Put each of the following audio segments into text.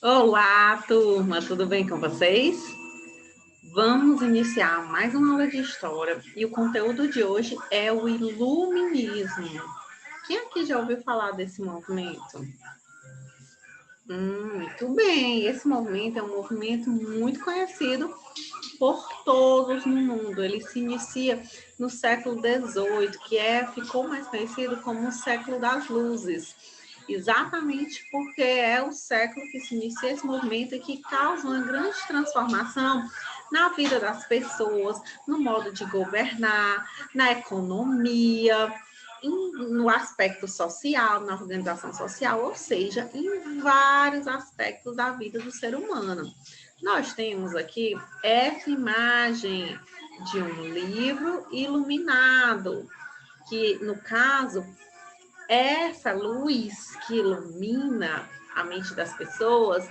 Olá, turma, tudo bem com vocês? Vamos iniciar mais uma aula de história e o conteúdo de hoje é o Iluminismo. Quem aqui já ouviu falar desse movimento? Muito bem, esse movimento é um movimento muito conhecido por todos no mundo. Ele se inicia no século XVIII, ficou mais conhecido como o século das luzes. Exatamente porque é o século que se inicia esse movimento e que causa uma grande transformação na vida das pessoas, no modo de governar, na economia, no aspecto social, na organização social, ou seja, em vários aspectos da vida do ser humano. Nós temos aqui essa imagem de um livro iluminado, que no caso, essa luz que ilumina a mente das pessoas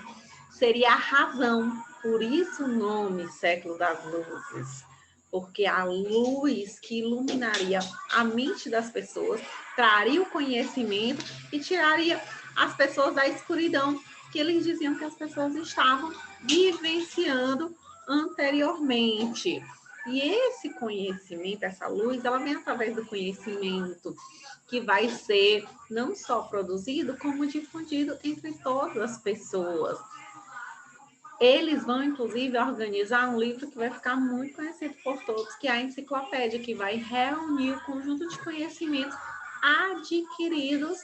seria a razão, por isso o nome Século das Luzes, porque a luz que iluminaria a mente das pessoas traria o conhecimento e tiraria as pessoas da escuridão que eles diziam que as pessoas estavam vivenciando anteriormente. E esse conhecimento, essa luz, ela vem através do conhecimento que vai ser não só produzido, como difundido entre todas as pessoas. Eles vão, inclusive, organizar um livro que vai ficar muito conhecido por todos, que é a enciclopédia, que vai reunir o conjunto de conhecimentos adquiridos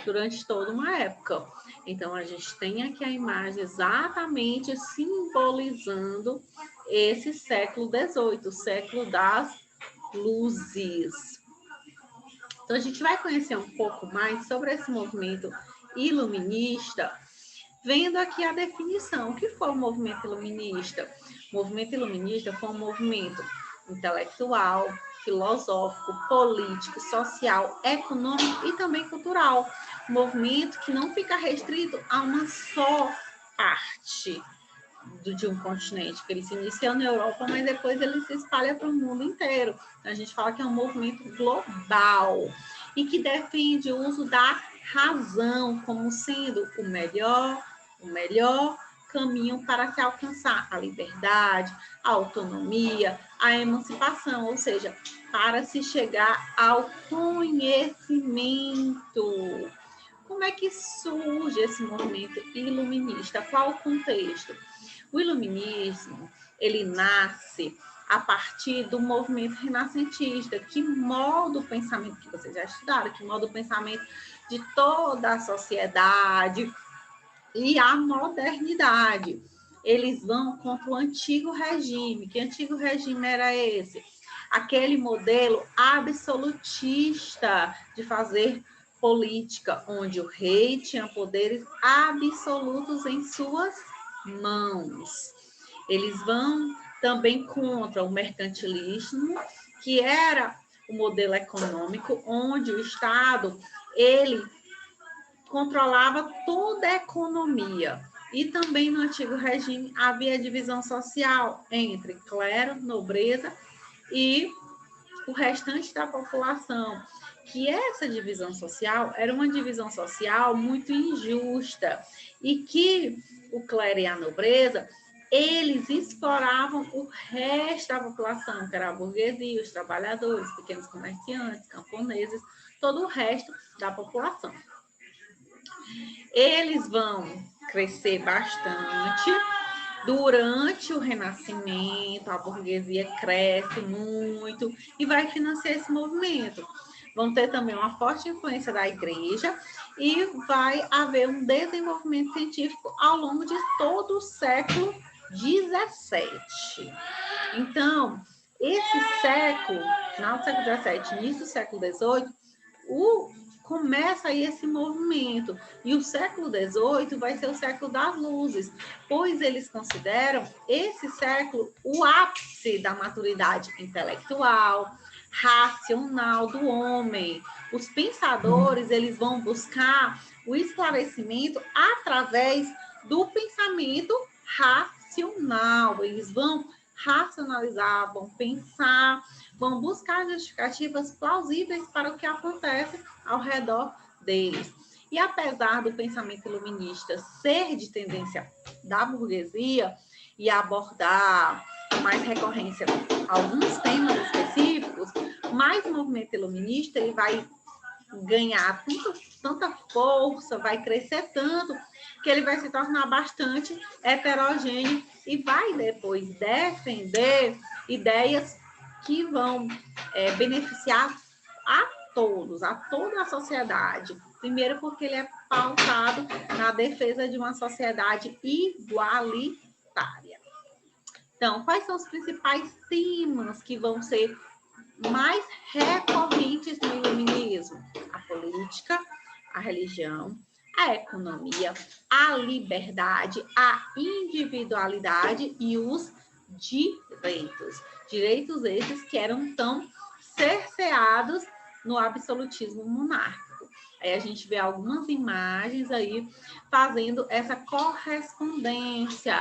durante toda uma época. Então, a gente tem aqui a imagem exatamente simbolizando esse século XVIII, o século das luzes. Então, a gente vai conhecer um pouco mais sobre esse movimento iluminista, vendo aqui a definição. O que foi o movimento iluminista? O movimento iluminista foi um movimento intelectual, filosófico, político, social, econômico e também cultural. Um movimento que não fica restrito a uma só parte de um continente, que ele se inicia na Europa, mas depois ele se espalha para o mundo inteiro. Então, a gente fala que é um movimento global e que defende o uso da razão como sendo o melhor caminho para se alcançar a liberdade, a autonomia, a emancipação, ou seja, para se chegar ao conhecimento. Como é que surge esse movimento iluminista? Qual o contexto? O iluminismo, ele nasce a partir do movimento renascentista, que molda o pensamento, que vocês já estudaram, que molda o pensamento de toda a sociedade e a modernidade. Eles vão contra o antigo regime. Que antigo regime era esse? Aquele modelo absolutista de fazer política, onde o rei tinha poderes absolutos em suas mãos. Eles vão também contra o mercantilismo, que era o modelo econômico, onde o Estado ele controlava toda a economia. E também no antigo regime havia divisão social entre clero, nobreza e o restante da população, que essa divisão social era uma divisão social muito injusta e que o clero e a nobreza, eles exploravam o resto da população, que era a burguesia, os trabalhadores, pequenos comerciantes, camponeses, todo o resto da população. Eles vão crescer bastante. Durante o Renascimento, a burguesia cresce muito e vai financiar esse movimento. Vão ter também uma forte influência da igreja e vai haver um desenvolvimento científico ao longo de todo o século XVII. Então, esse século, final do século XVII, início do século XVIII, começa aí esse movimento. E o século XVIII vai ser o século das luzes, pois eles consideram esse século o ápice da maturidade intelectual, racional do homem. Os pensadores, eles vão buscar o esclarecimento através do pensamento racional. Eles vão racionalizar, vão pensar, vão buscar justificativas plausíveis para o que acontece ao redor deles. E apesar do pensamento iluminista ser de tendência da burguesia e abordar com mais recorrência alguns temas específicos, mas o movimento iluminista ele vai ganhar tanta força, vai crescer tanto, que ele vai se tornar bastante heterogêneo e vai depois defender ideias que vão beneficiar a todos, a toda a sociedade. Primeiro porque ele é pautado na defesa de uma sociedade igualitária. Então, quais são os principais temas que vão ser mais recorrentes no iluminismo? A política, a religião, a economia, a liberdade, a individualidade e os direitos. Direitos esses que eram tão cerceados no absolutismo monárquico. Aí a gente vê algumas imagens aí fazendo essa correspondência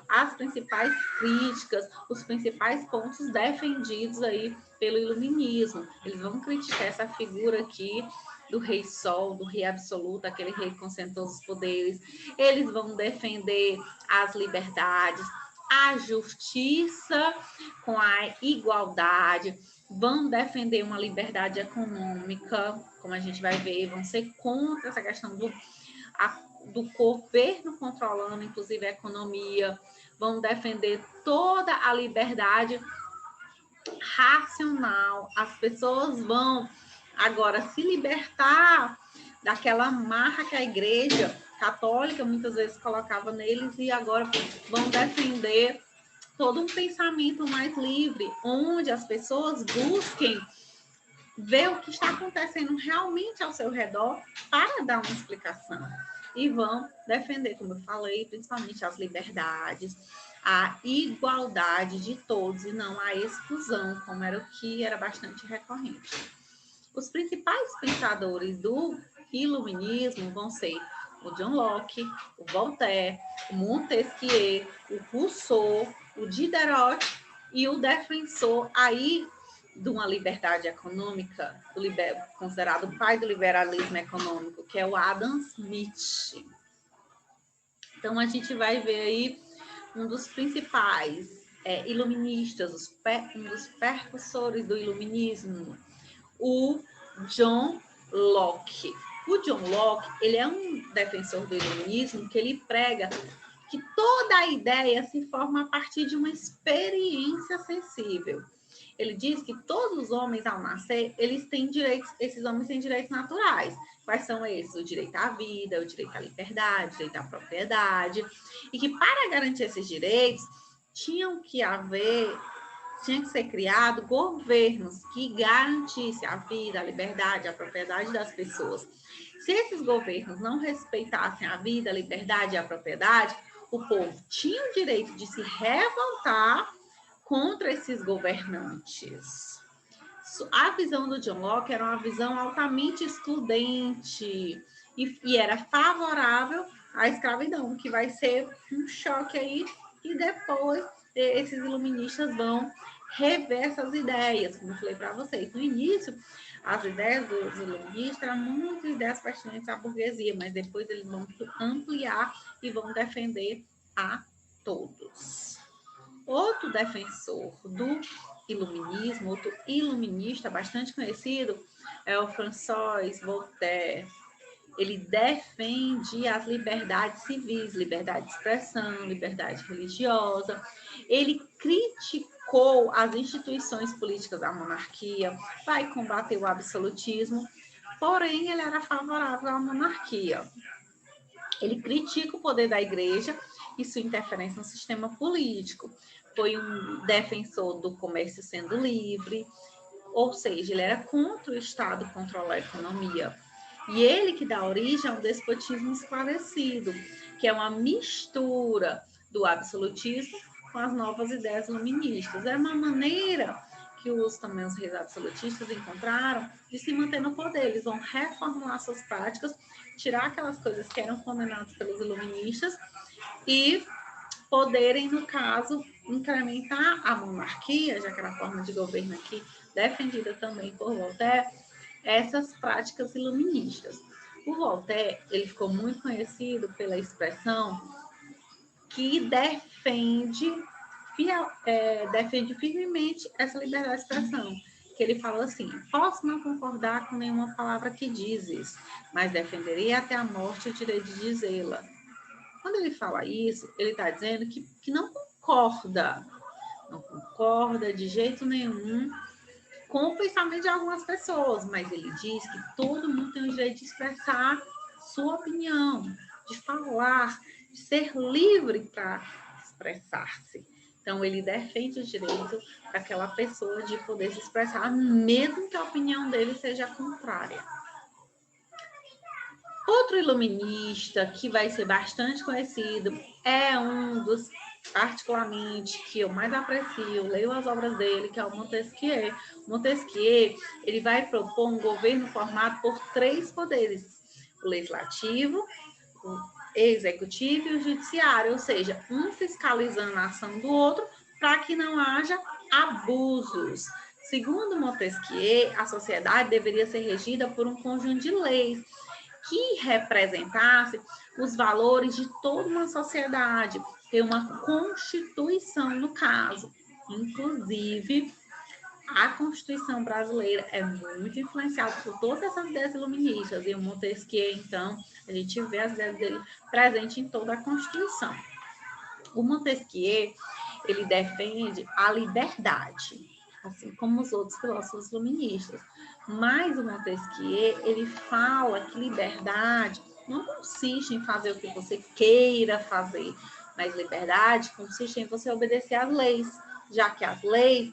às principais críticas, os principais pontos defendidos aí pelo iluminismo. Eles vão criticar essa figura aqui do rei Sol, do rei absoluto, aquele rei que concentrou os poderes. Eles vão defender as liberdades, a justiça com a igualdade, vão defender uma liberdade econômica, como a gente vai ver, vão ser contra essa questão do governo controlando, inclusive, a economia, vão defender toda a liberdade racional. As pessoas vão agora se libertar daquela marra que a igreja católica muitas vezes colocava neles e agora vão defender todo um pensamento mais livre, onde as pessoas busquem ver o que está acontecendo realmente ao seu redor para dar uma explicação. E vão defender, como eu falei, principalmente as liberdades, a igualdade de todos e não a exclusão, como era o que era bastante recorrente. Os principais pensadores do iluminismo vão ser o John Locke, o Voltaire, o Montesquieu, o Rousseau, o Diderot e o defensor aí de uma liberdade econômica, considerado o pai do liberalismo econômico, que é o Adam Smith. Então, a gente vai ver aí um dos principais iluministas, um dos percussores do iluminismo, o John Locke. O John Locke, ele é um defensor do iluminismo que ele prega que toda a ideia se forma a partir de uma experiência sensível. Ele diz que todos os homens, ao nascer, eles têm direitos, esses homens têm direitos naturais. Quais são esses? O direito à vida, o direito à liberdade, o direito à propriedade. E que para garantir esses direitos, tinha que ser criado governos que garantissem a vida, a liberdade, a propriedade das pessoas. Se esses governos não respeitassem a vida, a liberdade e a propriedade, o povo tinha o direito de se revoltar contra esses governantes. A visão do John Locke era uma visão altamente excludente e era favorável à escravidão, que vai ser um choque aí, e depois esses iluministas vão rever essas ideias, como eu falei para vocês. No início, as ideias dos iluministas eram muitas ideias pertinentes à burguesia, mas depois eles vão ampliar e vão defender a todos. Outro defensor do iluminismo, outro iluminista bastante conhecido, é o François Voltaire. Ele defende as liberdades civis, liberdade de expressão, liberdade religiosa. Ele criticou as instituições políticas da monarquia, vai combater o absolutismo, porém ele era favorável à monarquia. Ele critica o poder da igreja e sua interferência no sistema político. Foi um defensor do comércio sendo livre, ou seja, ele era contra o Estado controlar a economia. E ele que dá origem ao despotismo esclarecido, que é uma mistura do absolutismo com as novas ideias iluministas. É uma maneira que também os reis absolutistas encontraram de se manter no poder. Eles vão reformular suas práticas, tirar aquelas coisas que eram condenadas pelos iluministas e poderem, no caso, incrementar a monarquia, já que era a forma de governo aqui defendida também por Voltaire, essas práticas iluministas. O Voltaire, ele ficou muito conhecido pela expressão que defende firmemente essa liberdade de expressão. Que ele falou assim: posso não concordar com nenhuma palavra que dizes, mas defenderia até a morte o direito de dizê-la. Quando ele fala isso, ele está dizendo que não concorda de jeito nenhum com o pensamento de algumas pessoas, mas ele diz que todo mundo tem o direito de expressar sua opinião, de falar, de ser livre para expressar-se. Então, ele defende o direito daquela pessoa de poder se expressar, mesmo que a opinião dele seja contrária. Outro iluminista que vai ser bastante conhecido é um dos, particularmente, que eu mais aprecio, leio as obras dele, que é o Montesquieu. Montesquieu, ele vai propor um governo formado por 3 poderes: o legislativo, o executivo e o judiciário, ou seja, um fiscalizando a ação do outro para que não haja abusos. Segundo Montesquieu, a sociedade deveria ser regida por um conjunto de leis que representasse os valores de toda uma sociedade, ter uma constituição no caso. Inclusive, a Constituição brasileira é muito influenciada por todas essas ideias iluministas, e o Montesquieu, então, a gente vê as ideias dele presentes em toda a Constituição. O Montesquieu, ele defende a liberdade, assim como os outros filósofos iluministas. Mas o Montesquieu, ele fala que liberdade não consiste em fazer o que você queira fazer, mas liberdade consiste em você obedecer às leis, já que as leis,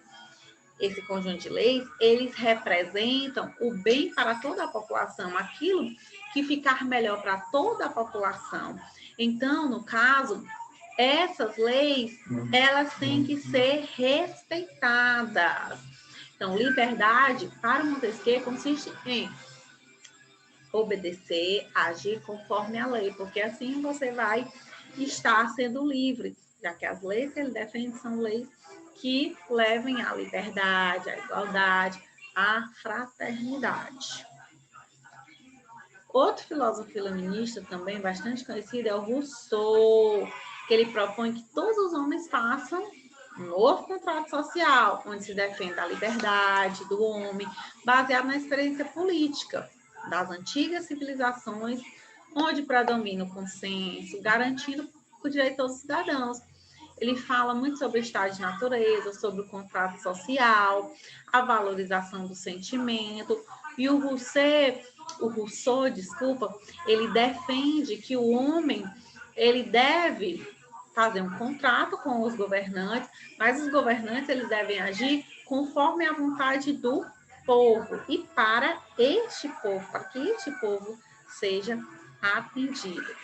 esse conjunto de leis, eles representam o bem para toda a população, aquilo que ficar melhor para toda a população. Então, no caso, essas leis, elas têm que ser respeitadas. Então, liberdade, para o Montesquieu, consiste em obedecer, agir conforme a lei, porque assim você vai estar sendo livre, já que as leis que ele defende são leis que levem à liberdade, à igualdade, à fraternidade. Outro filósofo iluminista também bastante conhecido é o Rousseau, que ele propõe que todos os homens façam um novo contrato social, onde se defenda a liberdade do homem, baseado na experiência política das antigas civilizações, onde predomina o consenso, garantindo o direito a todos os cidadãos. Ele fala muito sobre o estado de natureza, sobre o contrato social, a valorização do sentimento, e o Rousseau, ele defende que o homem, ele deve fazer um contrato com os governantes, mas os governantes, eles devem agir conforme a vontade do povo e para que este povo seja atendido.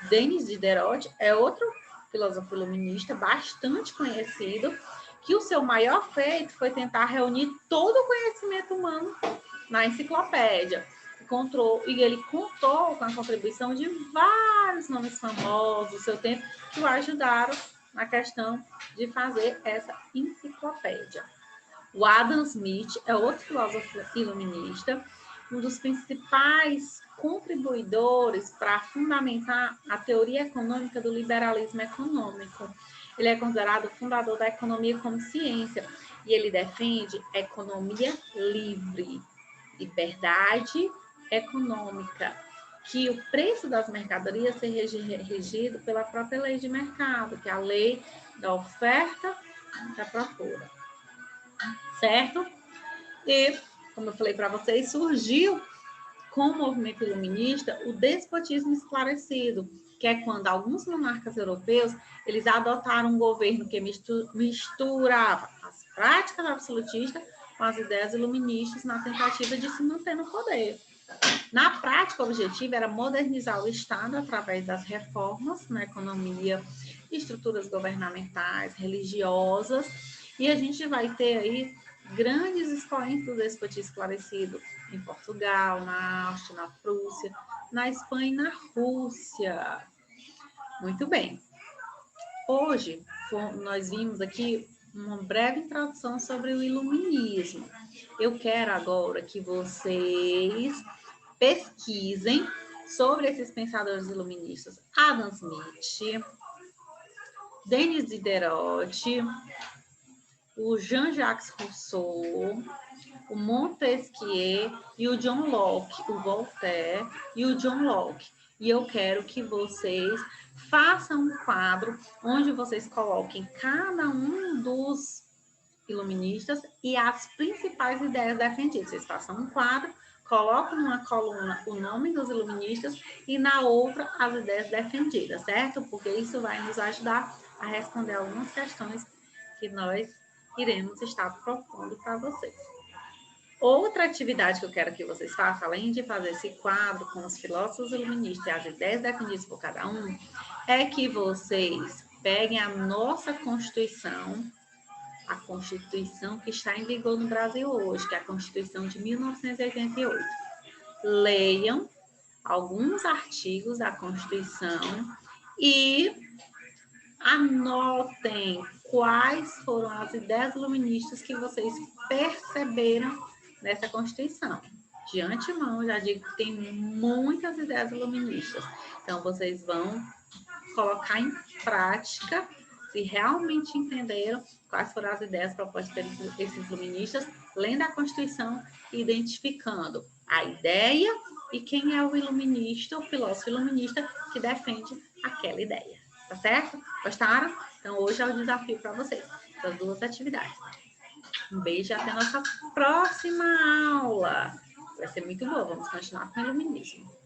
Denis Diderot é outro filósofo iluminista bastante conhecido, que o seu maior feito foi tentar reunir todo o conhecimento humano na enciclopédia. E ele contou com a contribuição de vários nomes famosos do seu tempo que o ajudaram na questão de fazer essa enciclopédia. O Adam Smith é outro filósofo iluminista, um dos principais contribuidores para fundamentar a teoria econômica do liberalismo econômico. Ele é considerado o fundador da economia como ciência e ele defende economia livre, liberdade econômica, que o preço das mercadorias seja regido pela própria lei de mercado, que é a lei da oferta e da procura. Certo? E, como eu falei para vocês, surgiu com o movimento iluminista o despotismo esclarecido, que é quando alguns monarcas europeus, eles adotaram um governo que misturava as práticas absolutistas com as ideias iluministas na tentativa de se manter no poder. Na prática, o objetivo era modernizar o Estado através das reformas na economia, estruturas governamentais, religiosas, e a gente vai ter aí grandes expoentes do despotismo esclarecido em Portugal, na Áustria, na Prússia, na Espanha e na Rússia. Muito bem. Hoje, nós vimos aqui uma breve introdução sobre o iluminismo. Eu quero agora que vocês pesquisem sobre esses pensadores iluministas: Adam Smith, Denis Diderot, o Jean-Jacques Rousseau, o Montesquieu e o John Locke, o Voltaire e o John Locke. E eu quero que vocês façam um quadro onde vocês coloquem cada um dos iluministas e as principais ideias defendidas. Vocês façam um quadro, colocam numa coluna o nome dos iluministas e na outra as ideias defendidas, certo? Porque isso vai nos ajudar a responder algumas questões que nós iremos estar propondo para vocês. Outra atividade que eu quero que vocês façam, além de fazer esse quadro com os filósofos iluministas e as ideias defendidas por cada um, é que vocês peguem a nossa Constituição, a Constituição que está em vigor no Brasil hoje, que é a Constituição de 1988. Leiam alguns artigos da Constituição e anotem quais foram as ideias iluministas que vocês perceberam nessa Constituição. De antemão, já digo que tem muitas ideias iluministas. Então, vocês vão colocar em prática se realmente entenderam quais foram as ideias propostas por esses iluministas, lendo a Constituição e identificando a ideia e quem é o iluminista, o filósofo iluminista que defende aquela ideia. Tá certo? Gostaram? Então, hoje é o desafio para vocês, essas duas atividades. Um beijo e até a nossa próxima aula. Vai ser muito boa. Vamos continuar com o iluminismo.